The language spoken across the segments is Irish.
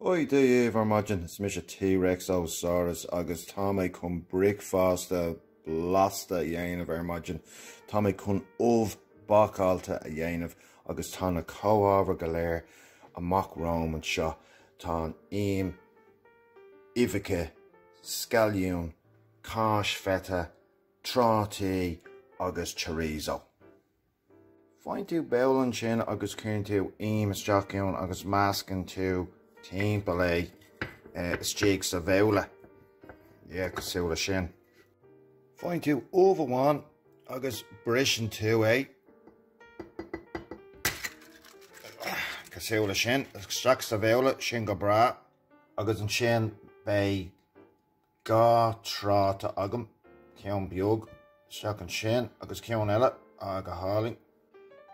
Oi, Ubh Bhácáilte, it's Mr. T-Rex Osaurus, agus Tommy cum Bricfeasta le T-Rex Bhácáilte, Tommy cum Ubh Bhácáilte a dhéanamh, agus tá na comhábhar go léir amach Rome an seo, tá im, Ullmhaíonn, Scalliúin, Bricfeasta, Tráthaí agus chorizo. Fáin tú beálann sin agus cúin tú im isteachún agus meascann tú timpeall stíag sa bhéala. Cosúla sin. Fáin tú ullmh amháin agus briseann tú cosúla sin, isteach sa bhéala sin go bra, agus an sin bé gá tráta agam, ceann beag, isteach an sin agus ceann eile aga háling.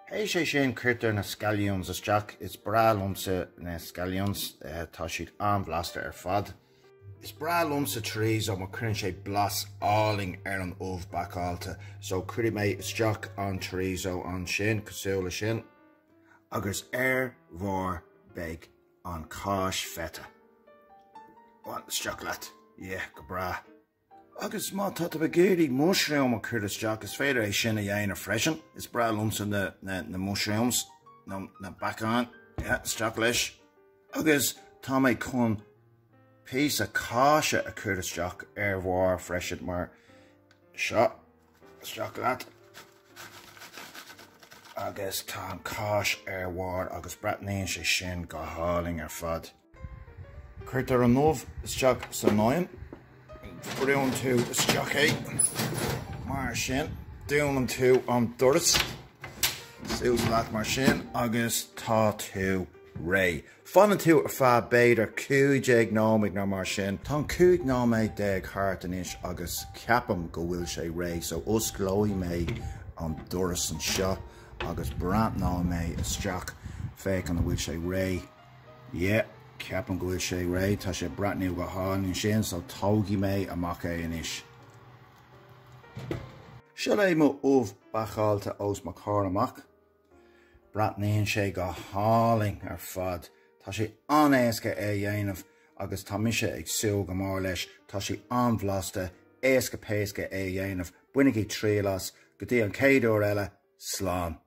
Hey sé sin cuirtear na scalliúns isteach, is bra lumsa na scalliúns tá siad an-bhleasta ar fad. Is bra lumsa chorizo má cuireann sé blas áling ar an Ubh Bhácáilte, so cuireadh mé isteach an chorizo an sin, cosúla sin, agus bhór beag an Bricfeasta. Bhain isteach leat, go bra. Agus má tá bagéirí mushroom a chuir isteach is féidir é sin a dhéanamh freisin. Is bra lumsa na mushrooms, na bacán, isteach leis. Agus tá mé chun pís a cáise a chuir isteach bhór freisin mar seo, isteach leat. Agus tá an cáis bhór agus breitníonn sé sin go háling ar fad. Cuirtear an nómh isteach sa náin. Brún tú isteach mar sin, dúnann tú an doras, siús leat mar sin, agus tá tú ré. Fanann tú ar feadh beidir 15 nómhaigh ná mar sin, tá 15 nómhaigh déag thart anois agus ceapam go bhfuil sé ré, so osclóigh mé an doras an seo, agus brant nómhaigh isteach féach an bhfuil sé ré. Ceapan go bhfuil sé ré, tá sé breitniú go háin sin, so tógaigh mé amach anois. Seo é mo Ubh Bhácáilte os má chóir amach. Breitníonn sé go háling ar fad. Tá sé an-éasca dhéanamh agus tá mise ag súil go mór leis, tá sé an-bhleasta, éasca péasca dhéanamh, buinnig trí las, go dtí an céadúir eile, slán.